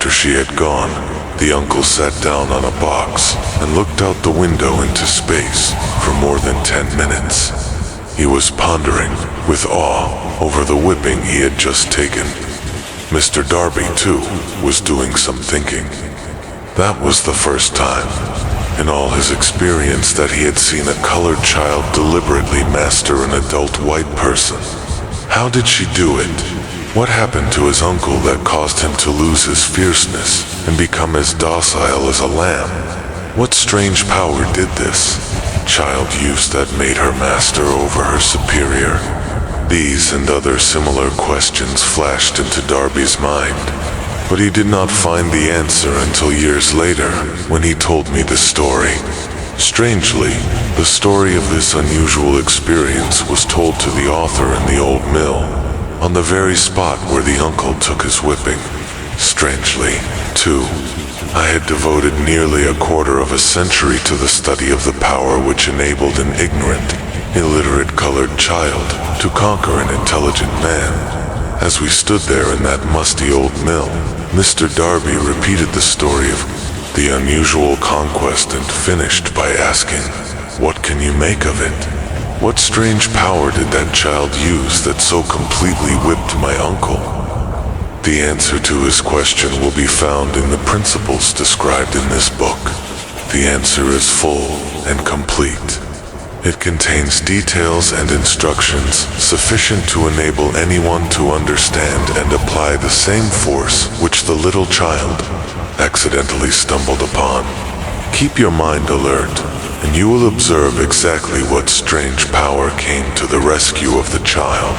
After she had gone, the uncle sat down on a box and looked out the window into space for more than 10 minutes. He was pondering with awe over the whipping he had just taken. Mr. Darby, too, was doing some thinking. That was the first time in all his experience that he had seen a colored child deliberately master an adult white person. How did she do it? What happened to his uncle that caused him to lose his fierceness and become as docile as a lamb? What strange power did this child use that made her master over her superior? These and other similar questions flashed into Darby's mind, but he did not find the answer until years later when he told me the story. Strangely, the story of this unusual experience was told to the author in the old mill, on the very spot where the uncle took his whipping. Strangely, too, I had devoted nearly a quarter of a century to the study of the power which enabled an ignorant, illiterate colored child to conquer an intelligent man. As we stood there in that musty old mill, Mr. Darby repeated the story of the unusual conquest and finished by asking, "What can you make of it? What strange power did that child use that so completely whipped my uncle?" The answer to his question will be found in the principles described in this book. The answer is full and complete. It contains details and instructions sufficient to enable anyone to understand and apply the same force which the little child accidentally stumbled upon. Keep your mind alert, and you will observe exactly what strange power came to the rescue of the child.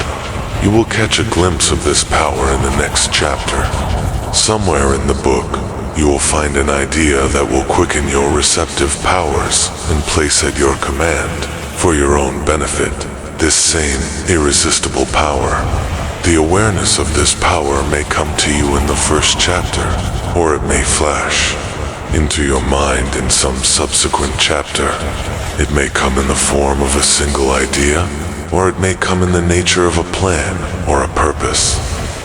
You will catch a glimpse of this power in the next chapter. Somewhere in the book, you will find an idea that will quicken your receptive powers and place at your command, for your own benefit, this same irresistible power. The awareness of this power may come to you in the first chapter, or it may flash into your mind in some subsequent chapter. It may come in the form of a single idea, or it may come in the nature of a plan or a purpose.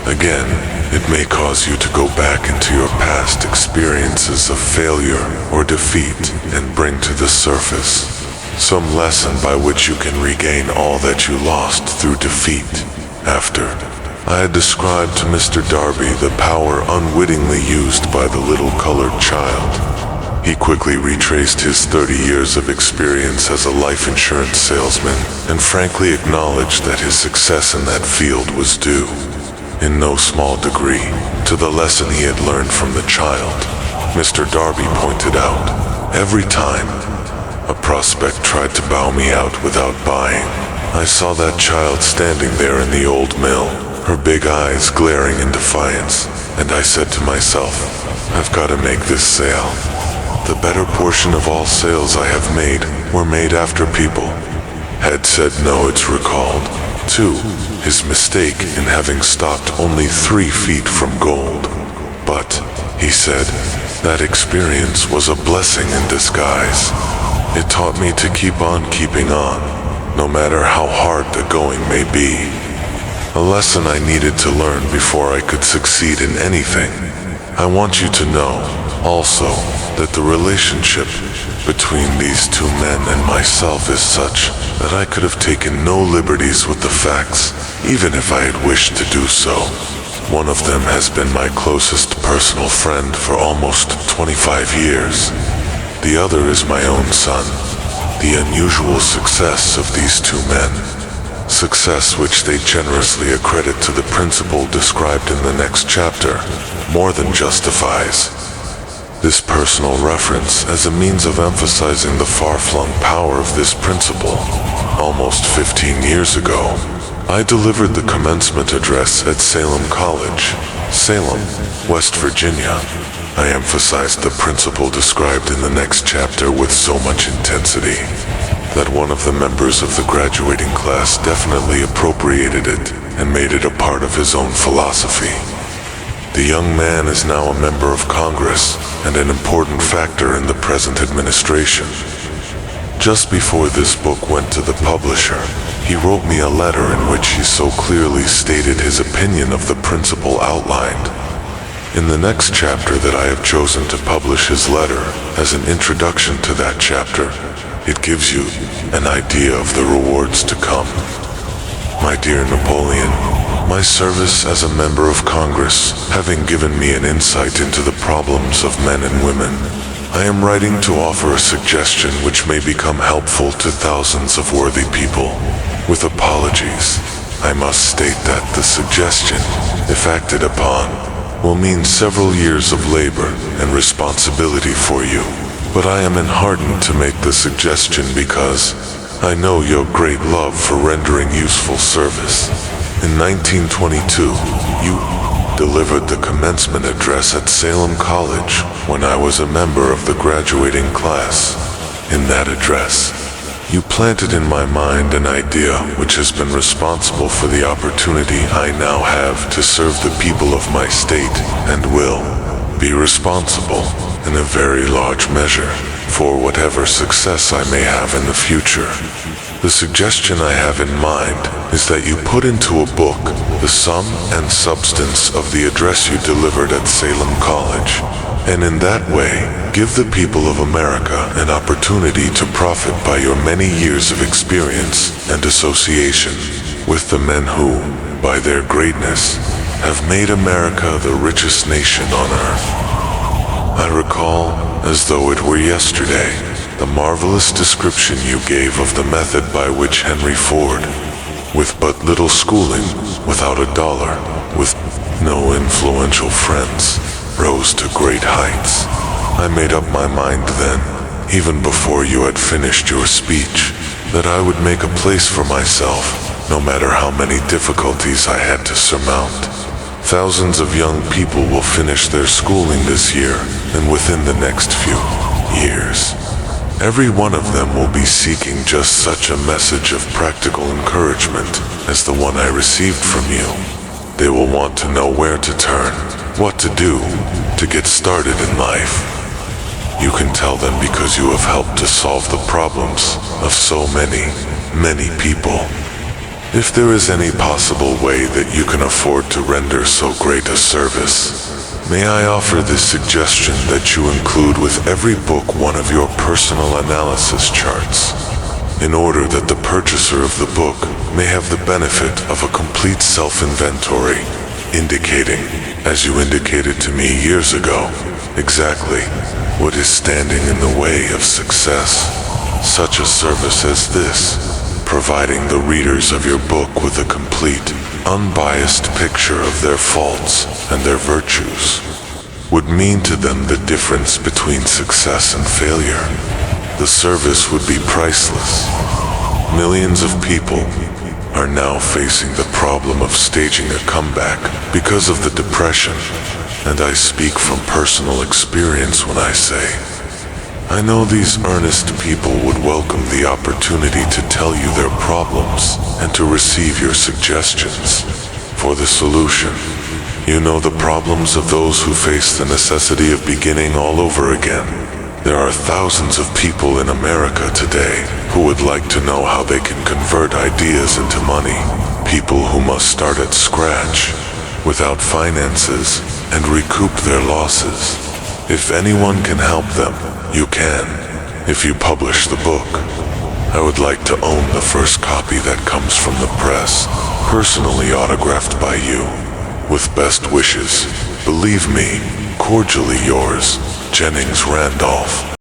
Again, it may cause you to go back into your past experiences of failure or defeat and bring to the surface some lesson by which you can regain all that you lost through defeat. After I had described to Mr. Darby the power unwittingly used by the little colored child, he quickly retraced his 30 years of experience as a life insurance salesman and frankly acknowledged that his success in that field was due, in no small degree, to the lesson he had learned from the child. Mr. Darby pointed out, every time a prospect tried to bow me out without buying, I saw that child standing there in the old mill, her big eyes glaring in defiance, and I said to myself, I've got to make this sale. The better portion of all sales I have made were made after people had said no, it's recalled. 2. His mistake in having stopped only 3 feet from gold. But, he said, that experience was a blessing in disguise. It taught me to keep on keeping on, no matter how hard the going may be. A lesson I needed to learn before I could succeed in anything. I want you to know, also, that the relationship between these 2 men and myself is such that I could have taken no liberties with the facts, even if I had wished to do so. One of them has been my closest personal friend for almost 25 years. The other is my own son. The unusual success of these 2 men, success which they generously accredit to the principle described in the next chapter, more than justifies this personal reference as a means of emphasizing the far-flung power of this principle. Almost 15 years ago, I delivered the commencement address at Salem College, Salem, West Virginia. I emphasized the principle described in the next chapter with so much intensity that one of the members of the graduating class definitely appropriated it and made it a part of his own philosophy. The young man is now a member of Congress and an important factor in the present administration. Just before this book went to the publisher, he wrote me a letter in which he so clearly stated his opinion of the principle outlined. In the next chapter that I have chosen to publish his letter as an introduction to that chapter, it gives you an idea of the rewards to come. My dear Napoleon, my service as a member of Congress having given me an insight into the problems of men and women, I am writing to offer a suggestion which may become helpful to thousands of worthy people. With apologies, I must state that the suggestion, if acted upon, will mean several years of labor and responsibility for you. But I am enheartened to make the suggestion because I know your great love for rendering useful service. In 1922, you delivered the commencement address at Salem College when I was a member of the graduating class. In that address, you planted in my mind an idea which has been responsible for the opportunity I now have to serve the people of my state and will be responsible in a very large measure for whatever success I may have in the future. The suggestion I have in mind is that you put into a book the sum and substance of the address you delivered at Salem College, and in that way give the people of America an opportunity to profit by your many years of experience and association with the men who, by their greatness, have made America the richest nation on earth. I recall, as though it were yesterday, the marvelous description you gave of the method by which Henry Ford, with but little schooling, without a dollar, with no influential friends, rose to great heights. I made up my mind then, even before you had finished your speech, that I would make a place for myself, no matter how many difficulties I had to surmount. Thousands of young people will finish their schooling this year and within the next few years. Every one of them will be seeking just such a message of practical encouragement as the one I received from you. They will want to know where to turn, what to do, to get started in life. You can tell them because you have helped to solve the problems of so many, many people. If there is any possible way that you can afford to render so great a service, may I offer this suggestion that you include with every book one of your personal analysis charts, in order that the purchaser of the book may have the benefit of a complete self-inventory, indicating, as you indicated to me years ago, exactly what is standing in the way of success. Such a service as this, providing the readers of your book with a complete, unbiased picture of their faults and their virtues, would mean to them the difference between success and failure. The service would be priceless. Millions of people are now facing the problem of staging a comeback because of the depression, and I speak from personal experience when I say, I know these earnest people would welcome the opportunity to tell you their problems and to receive your suggestions for the solution. You know the problems of those who face the necessity of beginning all over again. There are thousands of people in America today who would like to know how they can convert ideas into money. People who must start at scratch, without finances, and recoup their losses. If anyone can help them, you can, if you publish the book. I would like to own the first copy that comes from the press, personally autographed by you. With best wishes, believe me, cordially yours, Jennings Randolph.